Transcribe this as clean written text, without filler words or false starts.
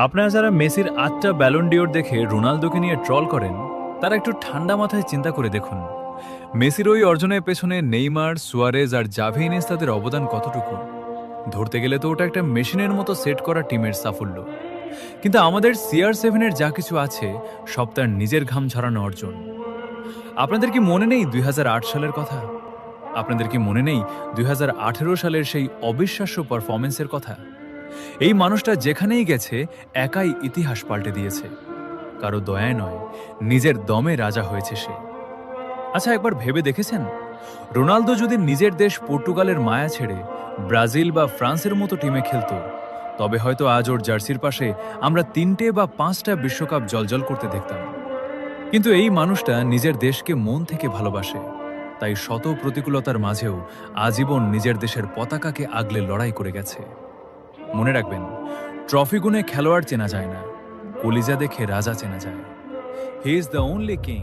আপনারা যারা মেসির ৮টা ব্যালন ডিওর দেখে রোনালদোকে নিয়ে ট্রল করেন, তারা একটু ঠান্ডা মাথায় চিন্তা করে দেখুন মেসির ওই অর্জনের পেছনে নেইমার, সুয়ারেজ আর জাভি ইনিয়েস্তাদের অবদান কতটুকু। ধরতে গেলে তো ওটা একটা মেশিনের মতো সেট করা টিমের সাফল্য। কিন্তু আমাদের CR7-এর যা কিছু আছে সব তার নিজের ঘাম ঝরানো অর্জন। আপনাদের কি মনে নেই ২০০৮ সালের কথা? আপনাদের কি মনে নেই ২০১৮ সালের সেই অবিশ্বাস্য পারফরমেন্সের কথা? এই মানুষটা যেখানেই গেছে একাই ইতিহাস পাল্টে দিয়েছে। কারো দয়ায় নয়, নিজের দমে রাজা হয়েছে সে। আচ্ছা, একবার ভেবে দেখেছেন, রোনালদো যদি নিজের দেশ পর্তুগালের মায়া ছেড়ে ব্রাজিল বা ফ্রান্সের মতো টিমে খেলতো, তবে হয়তো আজ ওর জার্সির পাশে আমরা ৩টে বা ৫টা বিশ্বকাপ জলজল করতে দেখতাম। কিন্তু এই মানুষটা নিজের দেশকে মন থেকে ভালোবাসে, তাই শত প্রতিকূলতার মাঝেও আজীবন নিজের দেশের পতাকাকে আগলে লড়াই করে গেছে। মনে রাখবেন, ট্রফি গুনে খেলোয়াড় চেনা যায় না, কলিজা দেখে রাজা চেনা যায়। He is the only king